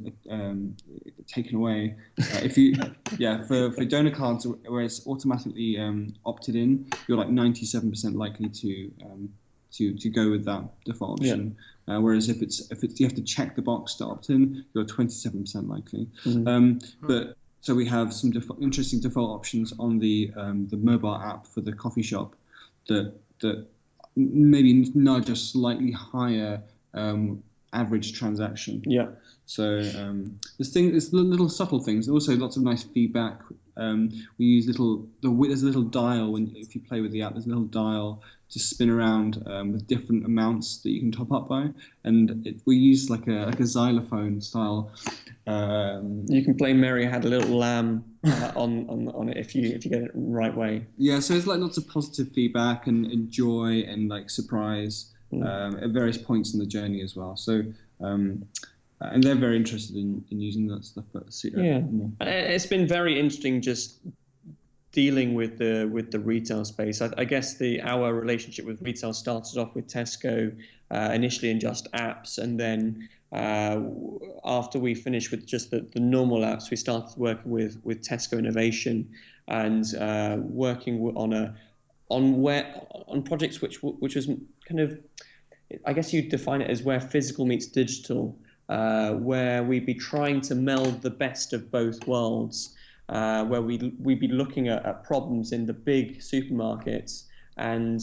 taken away, for donor cards where it's automatically opted in, you're like 97% likely to go with that default option. Yeah. Whereas if it's you have to check the box to opt in, you're 27% likely. But so we have some interesting default options on the mobile app for the coffee shop that maybe nudge a slightly higher average transaction. Yeah. So there's little subtle things. Also, lots of nice feedback. We use there's a little dial if you play with the app. There's a little dial to spin around with different amounts that you can top up by, and we use like a xylophone style. You can play "Mary Had a Little Lamb" on it if you get it the right way. Yeah, so it's like lots of positive feedback and joy and like surprise at various points in the journey as well. So. And they're very interested in using that stuff. It's been very interesting just dealing with the retail space. I guess our relationship with retail started off with Tesco initially in just apps, and then after we finished with just the normal apps, we started working with Tesco Innovation and working on projects which was kind of, I guess you'd define it as where physical meets digital. Where we'd be trying to meld the best of both worlds, where we'd be looking at problems in the big supermarkets, and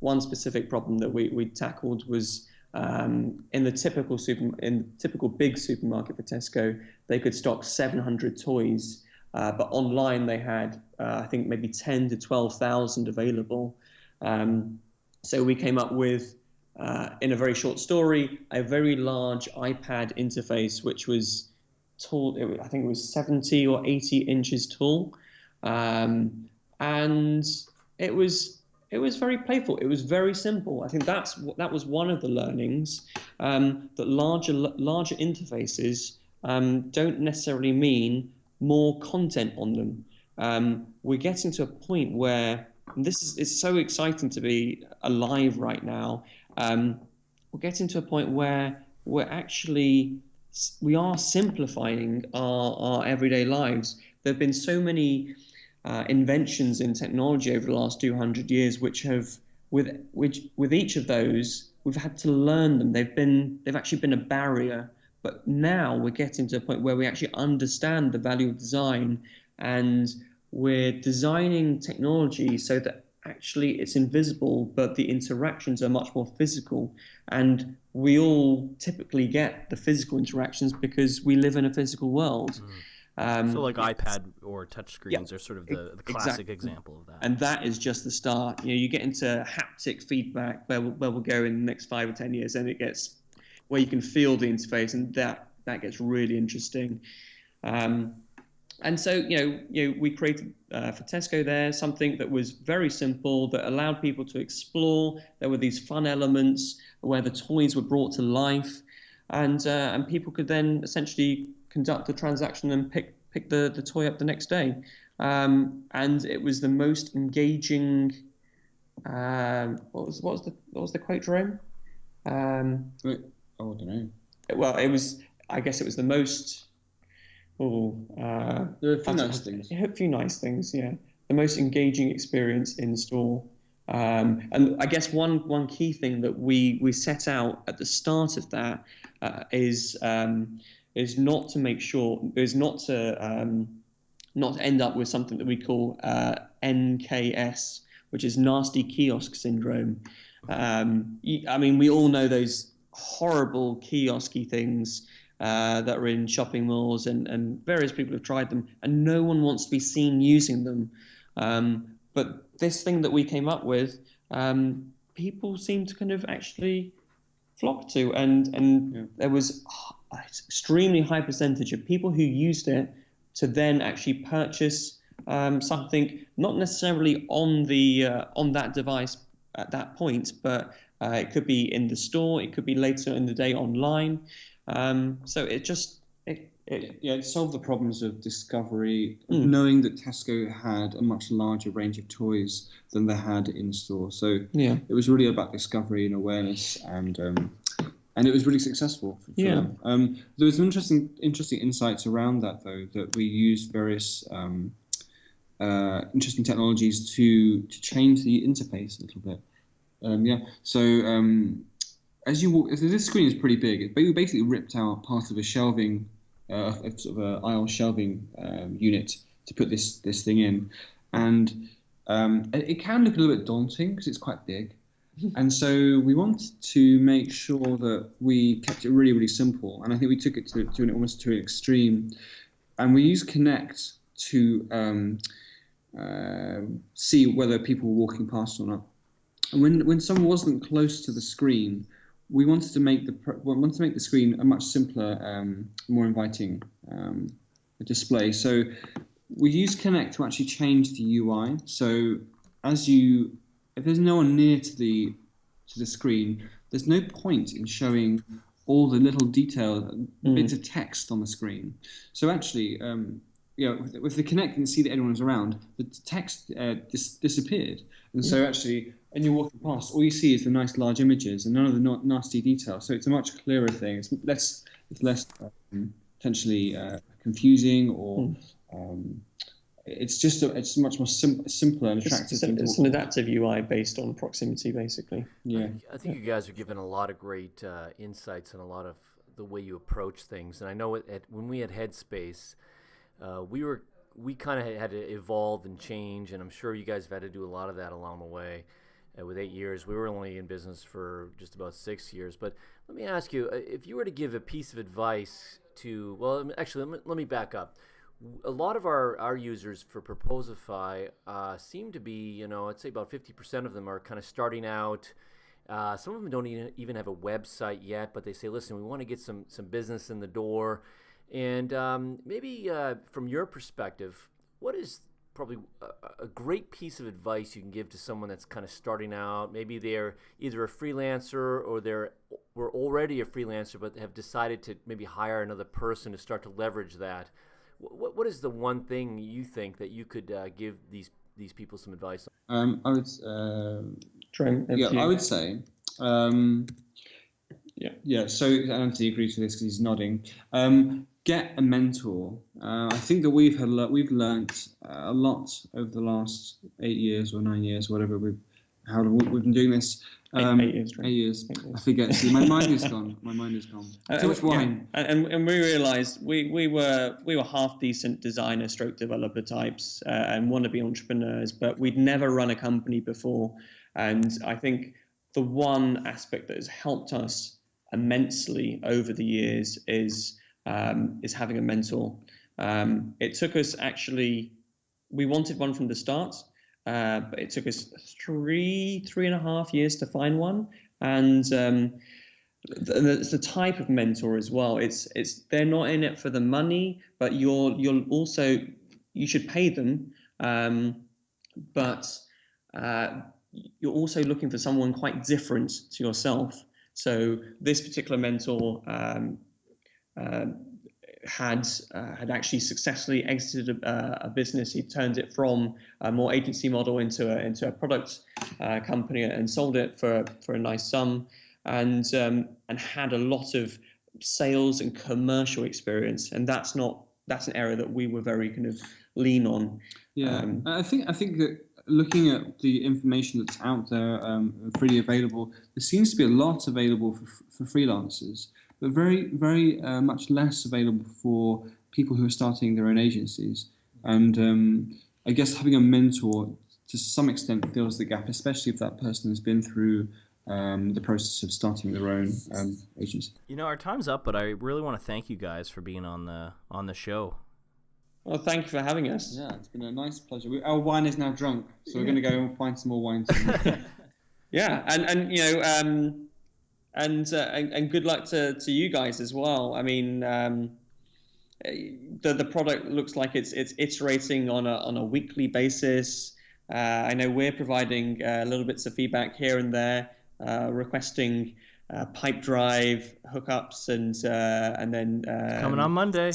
one specific problem that we tackled was in the typical big supermarket for Tesco, they could stock 700 toys, but online they had I think maybe 10 to 12,000 available. So we came up with, in a very short story, a very large iPad interface, which was tall. I think it was 70 or 80 inches tall, and it was very playful. It was very simple. I think that was one of the learnings, that larger interfaces don't necessarily mean more content on them. We're getting to a point where, and it's so exciting to be alive right now. We're getting to a point where we are simplifying our everyday lives. There have been so many inventions in technology over the last 200 years, which have, with each of those, we've had to learn them. They've actually been a barrier. But now we're getting to a point where we actually understand the value of design, and we're designing technology so that actually it's invisible, but the interactions are much more physical. And we all typically get the physical interactions because we live in a physical world. So like iPad or touchscreens are sort of the classic example of that. And that is just the start. You get into haptic feedback where we'll go in the next 5 or 10 years, and it gets where you can feel the interface, and that gets really interesting. And so, we created for Tesco there something that was very simple, that allowed people to explore. There were these fun elements where the toys were brought to life, and people could then essentially conduct the transaction and pick the toy up the next day. And it was the most engaging. What was the quote, Jerome? I don't know. Well, I guess it was the most. There are a few nice things. A few nice things, yeah. The most engaging experience in store. And I guess one key thing that we set out at the start of that is not to end up with something that we call NKS, which is nasty kiosk syndrome. I mean, we all know those horrible kiosky things that are in shopping malls, and various people have tried them, and no one wants to be seen using them. But this thing that we came up with, people seem to kind of actually flock to, and there was an extremely high percentage of people who used it to then actually purchase something, not necessarily on that device at that point, but it could be in the store, it could be later in the day online. So it solved the problems of discovery, knowing that Tesco had a much larger range of toys than they had in store. So it was really about discovery and awareness, and it was really successful for them. There was some interesting insights around that, though, that we used various interesting technologies to change the interface a little bit. So as you walk, this screen is pretty big. We basically ripped out part of a shelving, sort of an aisle shelving unit to put this thing in, and it can look a little bit daunting because it's quite big. And so we wanted to make sure that we kept it really, really simple. And I think we took it almost to an extreme. And we used Connect to see whether people were walking past or not. And when someone wasn't close to the screen, we wanted to make the screen a much simpler, more inviting display. So we used Connect to actually change the UI. So if there's no one near to the screen, there's no point in showing all the little detailed bits of text on the screen. So actually, with the Connect and see that everyone's around, the text disappeared. And so actually, and you're walking past, all you see is the nice large images and none of the nasty details. So it's a much clearer thing. It's less potentially confusing, or it's much more simpler and attractive. It's an adaptive UI based on proximity, basically. Yeah, I think you guys are giving a lot of great insights and a lot of the way you approach things. And I know when we had Headspace, we kind of had to evolve and change, and I'm sure you guys have had to do a lot of that along the way. With 8 years, we were only in business for just about 6 years. But let me ask you, if you were to give a piece of advice to, well, actually, let me back up. A lot of our users for Proposify seem to be, I'd say about 50% of them are kind of starting out. Some of them don't even have a website yet, but they say, listen, we want to get some business in the door. And maybe from your perspective, what is probably a great piece of advice you can give to someone that's kind of starting out? Maybe they're either a freelancer or were already a freelancer but have decided to maybe hire another person to start to leverage that. What is the one thing you think that you could give these people some advice on? I would say. So Anthony agrees with this because he's nodding. Get a mentor. I think that we've learnt a lot over the last 8 years or 9 years, whatever we've been doing this. 8 years. I forget. See, my mind is gone. Too much wine. And we realised we were half decent designer stroke developer types and wannabe entrepreneurs, but we'd never run a company before. And I think the one aspect that has helped us immensely over the years is having a mentor. It took us we wanted one from the start, but it took us three and a half years to find one. And the type of mentor as well. They're not in it for the money, but you should pay them, but you're also looking for someone quite different to yourself. So this particular mentor had actually successfully exited a business. He turned it from a more agency model into a product company and sold it for a nice sum, and had a lot of sales and commercial experience. And that's an area that we were very kind of lean on. Yeah, I think that looking at the information that's out there, freely available, there seems to be a lot available for freelancers, but very, very much less available for people who are starting their own agencies. And I guess having a mentor to some extent fills the gap, especially if that person has been through the process of starting their own agency. Our time's up, but I really want to thank you guys for being on the show. Well, thank you for having us. Yeah, it's been a nice pleasure. Our wine is now drunk, so we're going to go and find some more wine. Yeah, and good luck to you guys as well. I mean, the product looks like it's iterating on a weekly basis. I know we're providing little bits of feedback here and there, requesting pipe drive hookups and then coming on Monday.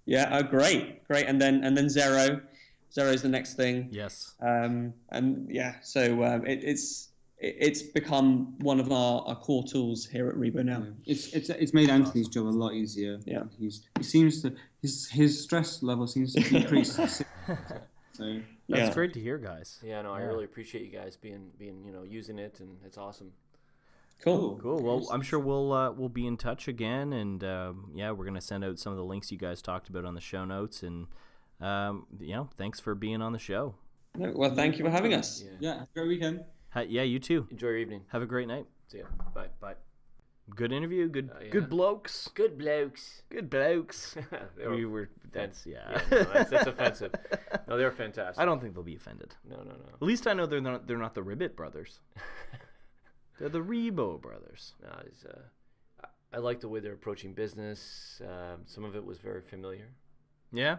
Yeah, oh, great, and then Zero is the next thing. Yes. And yeah, so it's become one of our core tools here at Rebo now. Yeah. It's made Anthony's job a lot easier. Yeah, his stress level seems to decrease. So that's great to hear, guys. Yeah, no, I really appreciate you guys being using it, and it's awesome. Cool. Well, I'm sure we'll be in touch again, and we're gonna send out some of the links you guys talked about on the show notes, and thanks for being on the show. Well, thank you for having us. Yeah, have a great weekend. Yeah, you too. Enjoy your evening. Have a great night. See ya. Bye. Good interview. Good blokes. Good blokes. Good blokes. That's offensive. No, they're fantastic. I don't think they'll be offended. No. At least I know they're not the Ribot brothers. They're the Ribot brothers. No, I like the way they're approaching business. Some of it was very familiar. Yeah.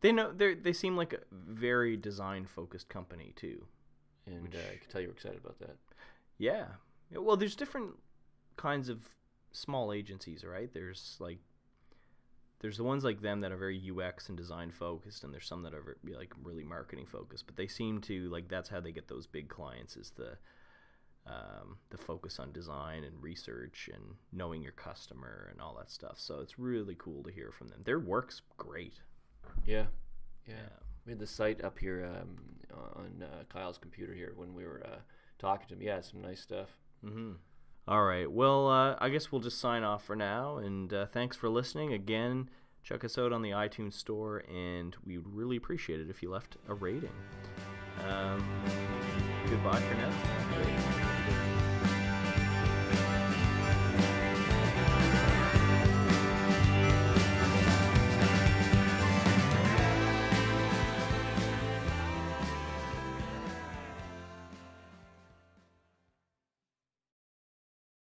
They seem like a very design focused company too. And I can tell you were excited about that. Yeah. Well, there's different kinds of small agencies, right? There's the ones like them that are very UX and design focused, and there's some that are like really marketing focused. But they seem to that's how they get those big clients, is the focus on design and research and knowing your customer and all that stuff. So it's really cool to hear from them. Their work's great. Yeah. We had the site up here on Kyle's computer here when we were talking to him. Yeah, some nice stuff. Mm-hmm. All right. Well, I guess we'll just sign off for now. And thanks for listening. Again, check us out on the iTunes Store, and we would really appreciate it if you left a rating. Goodbye for now.